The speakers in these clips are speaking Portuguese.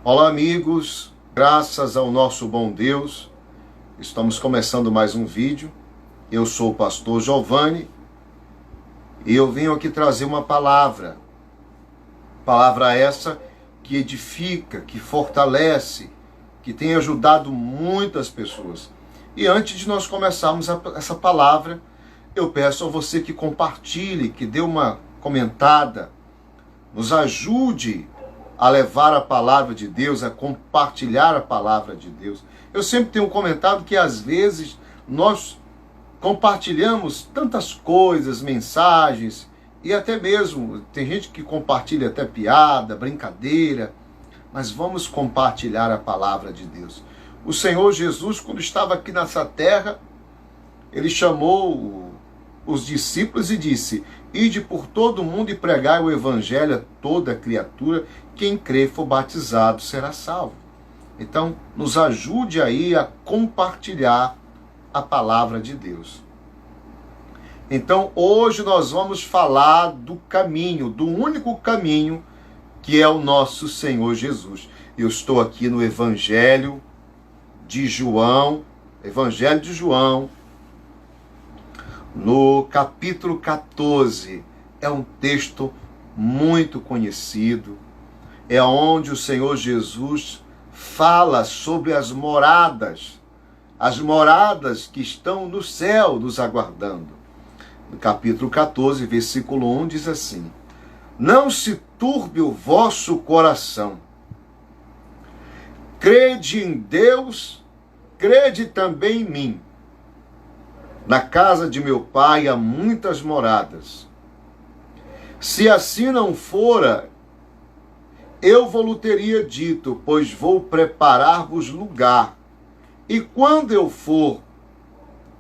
Olá, amigos, graças ao nosso bom Deus, estamos começando mais um vídeo. Eu sou o pastor Giovanni e eu venho aqui trazer uma palavra essa que edifica, que fortalece, que tem ajudado muitas pessoas. E antes de nós começarmos essa palavra, eu peço a você que compartilhe, que dê uma comentada, nos ajude a levar a palavra de Deus, a compartilhar a palavra de Deus. Eu sempre tenho comentado que às vezes nós compartilhamos tantas coisas, mensagens, e até mesmo tem gente que compartilha até piada, brincadeira, mas vamos compartilhar a palavra de Deus. O Senhor Jesus, quando estava aqui nessa terra, ele chamou os discípulos e disse: ide por todo o mundo e pregai o evangelho a toda criatura, quem crer e for batizado será salvo. Então, nos ajude aí a compartilhar a palavra de Deus. Então, hoje nós vamos falar do caminho, do único caminho, que é o nosso Senhor Jesus. Eu estou aqui no Evangelho de João, no capítulo 14. É um texto muito conhecido. É onde o Senhor Jesus fala sobre as moradas que estão no céu nos aguardando. No capítulo 14, versículo 1, diz assim: não se turbe o vosso coração. Crede em Deus, crede também em mim. Na casa de meu pai há muitas moradas. Se assim não fora, eu vou-lhe teria dito, pois vou preparar-vos lugar. E quando eu for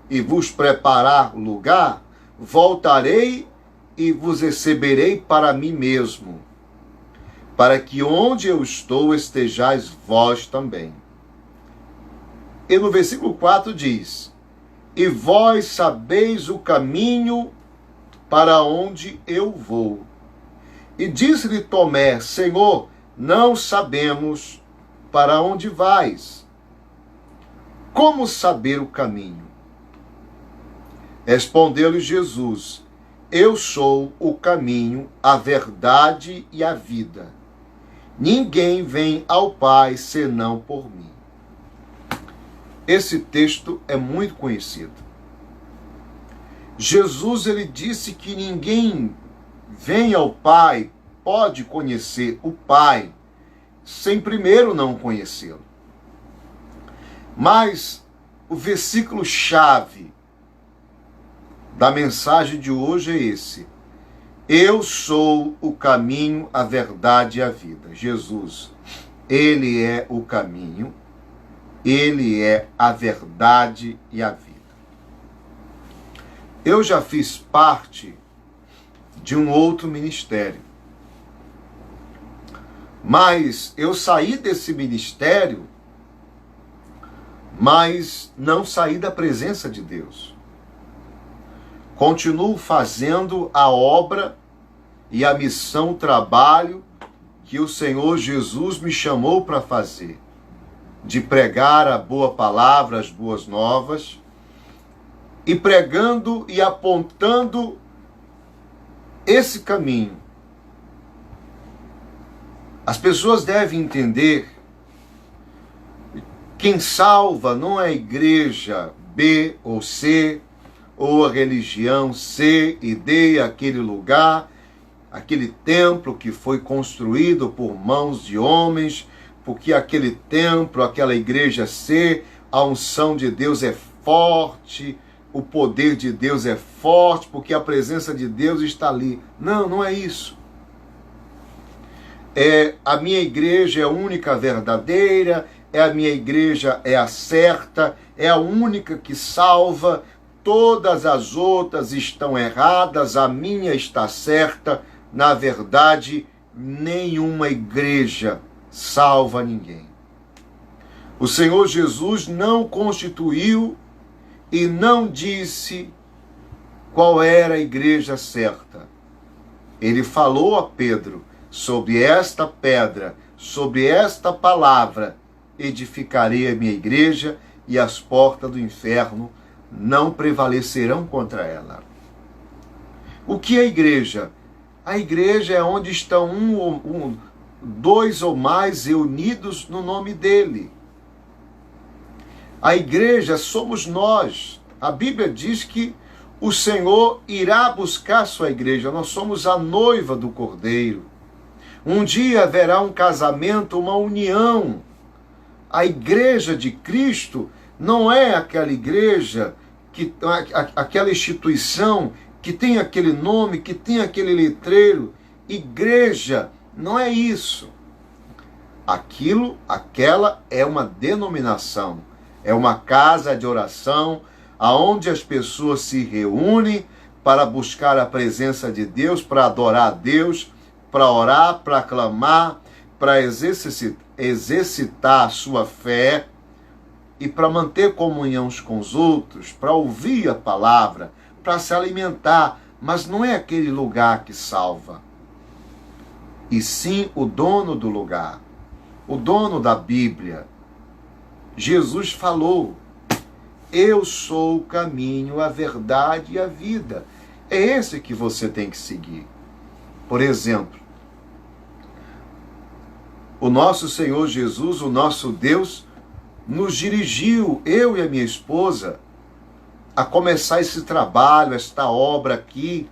e vos preparar lugar, voltarei e vos receberei para mim mesmo, para que onde eu estou estejais vós também. E no versículo 4 diz: e vós sabeis o caminho para onde eu vou. E disse-lhe Tomé: Senhor, não sabemos para onde vais. Como saber o caminho? Respondeu-lhe Jesus: eu sou o caminho, a verdade e a vida. Ninguém vem ao Pai senão por mim. Esse texto é muito conhecido. Jesus, ele disse que ninguém vem ao Pai, pode conhecer o Pai, sem primeiro não conhecê-lo. Mas o versículo-chave da mensagem de hoje é esse: eu sou o caminho, a verdade e a vida. Jesus, ele é o caminho, ele é a verdade e a vida. Eu já fiz parte de um outro ministério, mas eu saí desse ministério, mas não saí da presença de Deus. Continuo fazendo a obra e a missão, o trabalho que o Senhor Jesus me chamou para fazer, de pregar a boa palavra, as boas novas, e pregando e apontando esse caminho. As pessoas devem entender: quem salva não é a igreja B ou C, ou a religião C e D, aquele lugar, aquele templo que foi construído por mãos de homens, porque aquele templo, aquela igreja C, a unção de Deus é forte, o poder de Deus é forte, porque a presença de Deus está ali. Não, não é isso. A minha igreja é a única verdadeira, a minha igreja é a certa, é a única que salva, todas as outras estão erradas, a minha está certa. Na verdade, nenhuma igreja salva ninguém. O Senhor Jesus não constituiu e não disse qual era a igreja certa. Ele falou a Pedro: sobre esta pedra, sobre esta palavra edificarei a minha igreja, e as portas do inferno não prevalecerão contra ela. O que é a igreja? A igreja é onde estão dois ou mais reunidos no nome dele. A igreja somos nós. A Bíblia diz que o Senhor irá buscar sua igreja. Nós somos a noiva do Cordeiro. Um dia haverá um casamento, uma união. A igreja de Cristo não é aquela igreja, aquela instituição que tem aquele nome, que tem aquele letreiro. Igreja não é isso. Aquela é uma denominação. É uma casa de oração, aonde as pessoas se reúnem para buscar a presença de Deus, para adorar a Deus, para orar, para clamar, para exercitar a sua fé e para manter comunhão uns com os outros, para ouvir a palavra, para se alimentar. Mas não é aquele lugar que salva, e sim o dono do lugar, o dono da Bíblia. Jesus falou: eu sou o caminho, a verdade e a vida. É esse que você tem que seguir. Por exemplo, o nosso Senhor Jesus, o nosso Deus, nos dirigiu, eu e a minha esposa, a começar esse trabalho, esta obra aqui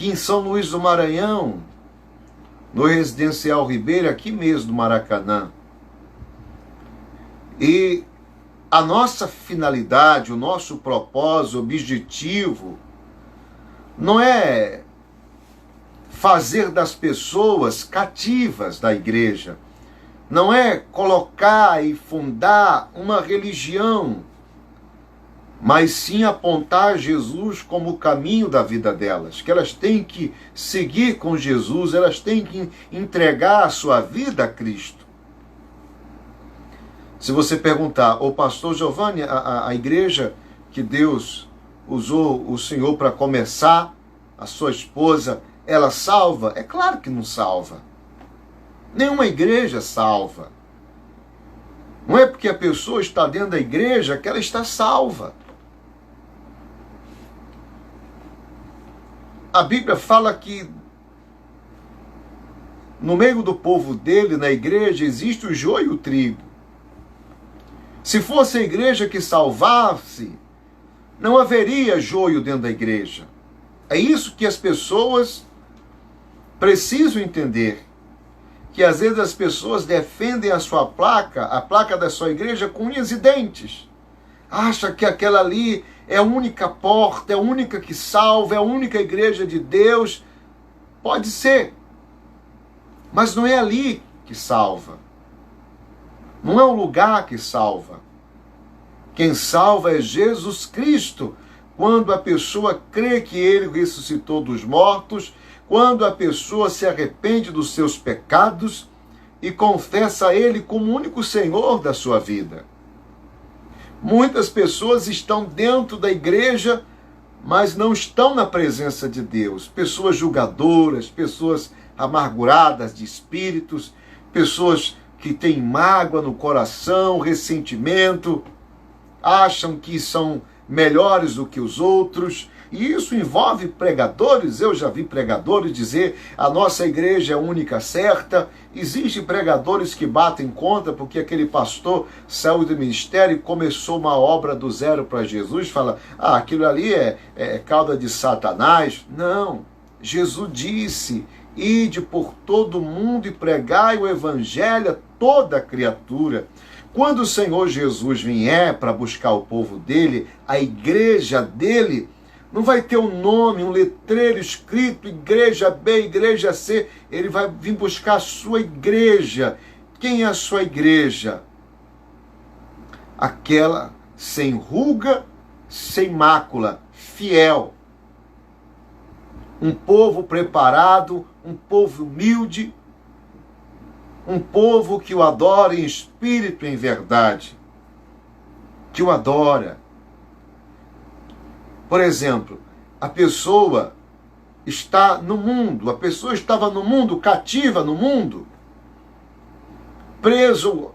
em São Luís do Maranhão, no Residencial Ribeira, aqui mesmo do Maracanã. E a nossa finalidade, o nosso propósito, objetivo, não é fazer das pessoas cativas da igreja, não é colocar e fundar uma religião, mas sim apontar Jesus como o caminho da vida delas, que elas têm que seguir com Jesus, elas têm que entregar a sua vida a Cristo. Se você perguntar, ô pastor Giovanni, a igreja que Deus usou o senhor para começar, a sua esposa, ela salva? É claro que não salva. Nenhuma igreja salva. Não é porque a pessoa está dentro da igreja que ela está salva. A Bíblia fala que no meio do povo dele, na igreja, existe o joio e o trigo. Se fosse a igreja que salvasse, não haveria joio dentro da igreja. É isso que as pessoas precisam entender. Que às vezes as pessoas defendem a sua placa, a placa da sua igreja, com unhas e dentes. Acha que aquela ali é a única porta, é a única que salva, é a única igreja de Deus. Pode ser. Mas não é ali que salva. Não é o lugar que salva. Quem salva é Jesus Cristo. Quando a pessoa crê que Ele ressuscitou dos mortos, quando a pessoa se arrepende dos seus pecados e confessa a Ele como o único Senhor da sua vida. Muitas pessoas estão dentro da igreja, mas não estão na presença de Deus. Pessoas julgadoras, pessoas amarguradas de espíritos, pessoas que têm mágoa no coração, ressentimento, acham que são melhores do que os outros. E isso envolve pregadores. Eu já vi pregadores dizer: a nossa igreja é a única certa. Existem pregadores que batem contra porque aquele pastor saiu do ministério e começou uma obra do zero para Jesus. Fala: aquilo ali é cauda de Satanás. Não. Jesus disse: ide por todo mundo e pregai o evangelho a toda criatura. Quando o Senhor Jesus vier para buscar o povo dele, a igreja dele, não vai ter um nome, um letreiro escrito igreja B, igreja C. Ele vai vir buscar a sua igreja. Quem é a sua igreja? Aquela sem ruga, sem mácula, fiel. Um povo preparado, um povo humilde, um povo que o adora em espírito e em verdade. Que o adora. Por exemplo, a pessoa está no mundo, a pessoa estava no mundo, cativa no mundo, preso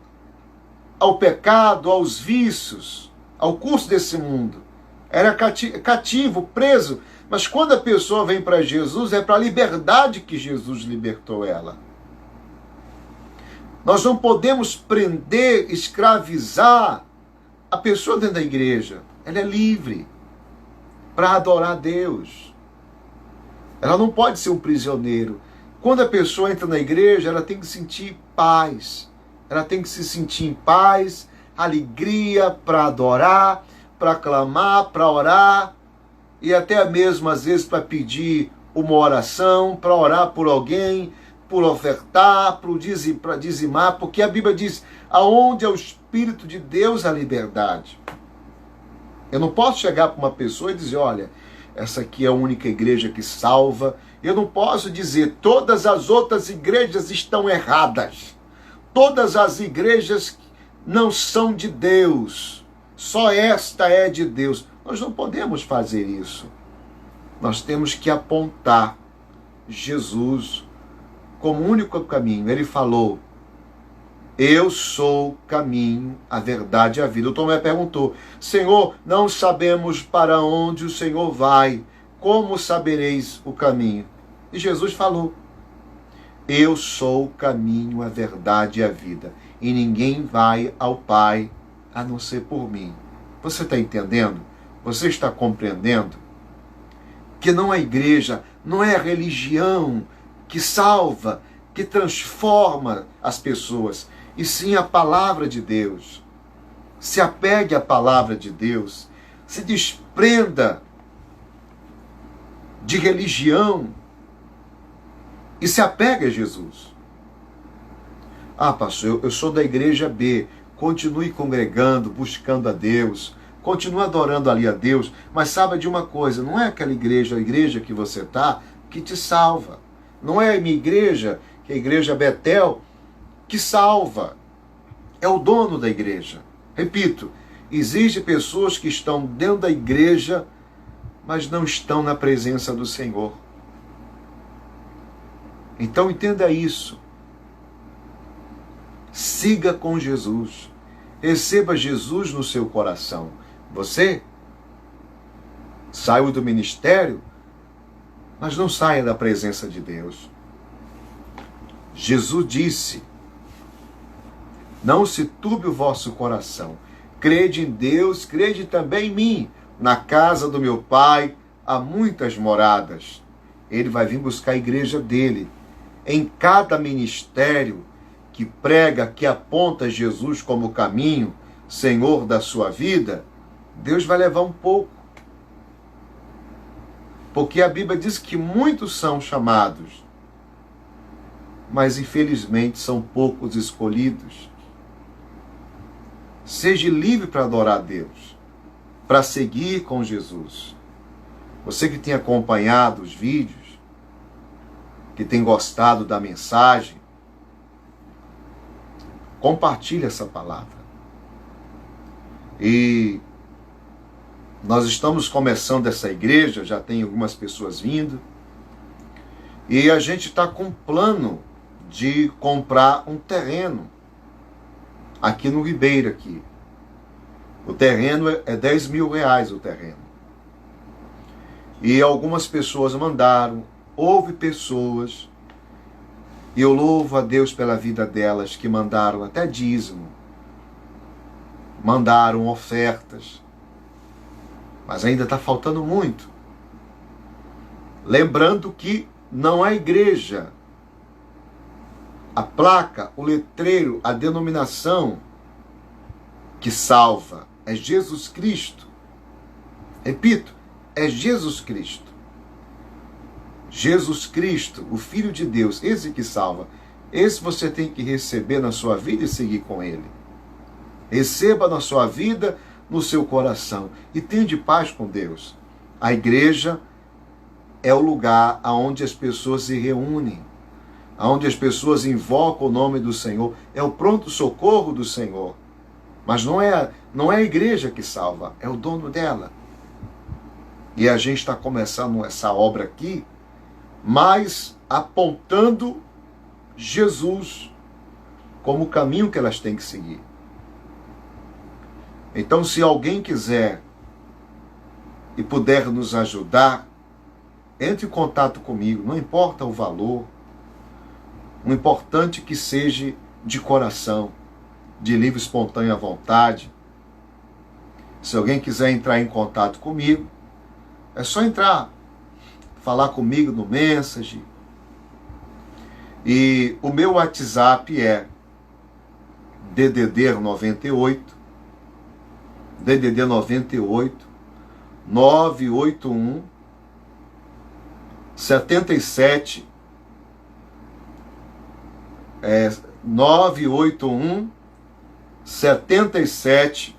ao pecado, aos vícios, ao curso desse mundo. Era cativo, preso. Mas quando a pessoa vem para Jesus, é para a liberdade que Jesus libertou ela. Nós não podemos prender, escravizar a pessoa dentro da igreja. Ela é livre para adorar a Deus. Ela não pode ser um prisioneiro. Quando a pessoa entra na igreja, ela tem que sentir paz. Ela tem que se sentir em paz, alegria para adorar, para clamar, para orar, e até mesmo às vezes para pedir uma oração, para orar por alguém, por ofertar, para dizimar, porque a Bíblia diz, aonde é o Espírito de Deus, a liberdade. Eu não posso chegar para uma pessoa e dizer, olha, essa aqui é a única igreja que salva. Eu não posso dizer, todas as outras igrejas estão erradas. Todas as igrejas não são de Deus. Só esta é de Deus. Nós não podemos fazer isso. Nós temos que apontar Jesus como o único caminho. Ele falou, eu sou o caminho, a verdade e a vida. O Tomé perguntou, Senhor, não sabemos para onde o Senhor vai. Como sabereis o caminho? E Jesus falou, eu sou o caminho, a verdade e a vida. E ninguém vai ao Pai a não ser por mim. Você está entendendo? Você está compreendendo? Que não é a igreja, não é a religião que salva, que transforma as pessoas, e sim a palavra de Deus. Se apegue à palavra de Deus, se desprenda de religião e se apegue a Jesus. Ah, pastor, eu sou da igreja B. Continue congregando, buscando a Deus, continue adorando ali a Deus, mas saiba de uma coisa, não é aquela igreja, a igreja que você está, que te salva. Não é a minha igreja, que é a igreja Betel, que salva. É o dono da igreja. Repito, existem pessoas que estão dentro da igreja, mas não estão na presença do Senhor. Então entenda isso. Siga com Jesus. Receba Jesus no seu coração. Você saiu do ministério, mas não saia da presença de Deus. Jesus disse, não se turbe o vosso coração. Crede em Deus, crede também em mim. Na casa do meu Pai há muitas moradas. Ele vai vir buscar a igreja dele. Em cada ministério que prega, que aponta Jesus como caminho, Senhor da sua vida, Deus vai levar um pouco. Porque a Bíblia diz que muitos são chamados, mas infelizmente são poucos escolhidos. Seja livre para adorar a Deus, para seguir com Jesus. Você que tem acompanhado os vídeos, que tem gostado da mensagem, compartilhe essa palavra. E nós estamos começando essa igreja, já tem algumas pessoas vindo, e a gente está com um plano de comprar um terreno aqui no Ribeira. Aqui. O terreno é 10 mil reais o terreno. E algumas pessoas mandaram, houve pessoas, e eu louvo a Deus pela vida delas, que mandaram até dízimo, mandaram ofertas, mas ainda está faltando muito. Lembrando que não é a igreja, a placa, o letreiro, a denominação que salva, é Jesus Cristo. Repito, é Jesus Cristo. Jesus Cristo, o Filho de Deus, esse que salva. Esse você tem que receber na sua vida e seguir com ele. Receba na sua vida, no seu coração, e tenha de paz com Deus. A igreja é o lugar onde as pessoas se reúnem, onde as pessoas invocam o nome do Senhor, é o pronto-socorro do Senhor. Mas não é a igreja que salva, é o dono dela. E a gente está começando essa obra aqui, mas apontando Jesus como o caminho que elas têm que seguir. Então, se alguém quiser e puder nos ajudar, entre em contato comigo, não importa o valor, o importante é que seja de coração, de livre, espontânea vontade. Se alguém quiser entrar em contato comigo, é só entrar, falar comigo no Message. E o meu WhatsApp é DDD 98 981 77 981 77.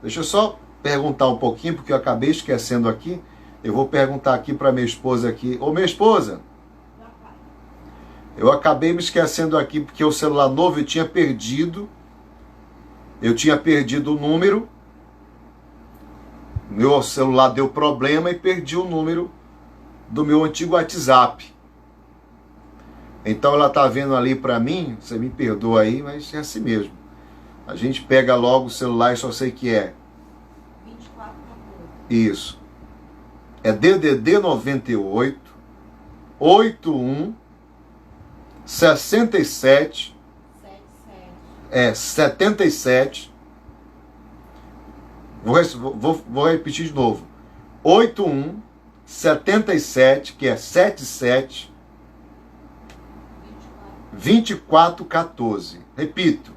Deixa eu só perguntar um pouquinho, porque eu acabei esquecendo aqui. Eu vou perguntar aqui para minha esposa aqui. Ô, minha esposa, eu acabei me esquecendo aqui, porque o celular novo eu tinha perdido. Eu tinha perdido o número. Meu celular deu problema e perdi o número do meu antigo WhatsApp. Então ela está vendo ali para mim, você me perdoa aí, mas é assim mesmo. A gente pega logo o celular e só sei que é 24. Isso. É DDD 98 81 67 77. Vou repetir de novo. 81 77, que é 77 24 14. Repito.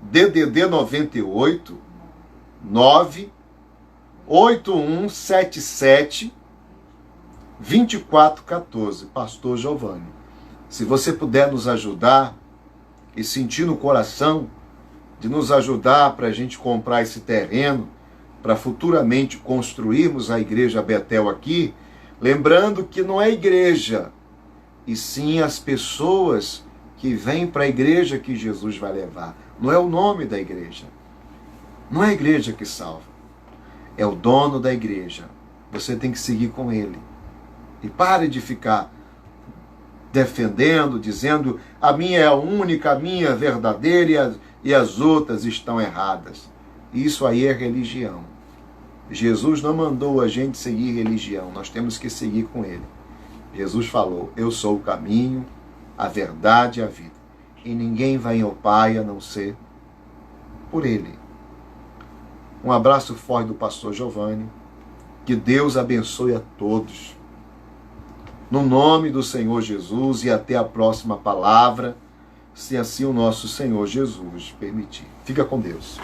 DDD 98 9 8177 24 14. Pastor Giovanni. Se você puder nos ajudar e sentir no coração de nos ajudar para a gente comprar esse terreno, para futuramente construirmos a Igreja Betel aqui, lembrando que não é igreja, e sim as pessoas que vêm para a igreja que Jesus vai levar. Não é o nome da igreja. Não é a igreja que salva. É o dono da igreja. Você tem que seguir com ele. E pare de ficar defendendo, dizendo a minha é a única, a minha é verdadeira e as outras estão erradas. Isso aí é religião. Jesus não mandou a gente seguir religião. Nós temos que seguir com ele. Jesus falou, eu sou o caminho, a verdade e a vida. E ninguém vai ao Pai a não ser por ele. Um abraço forte do pastor Giovanni. Que Deus abençoe a todos. No nome do Senhor Jesus, e até a próxima palavra, se assim o nosso Senhor Jesus permitir. Fica com Deus.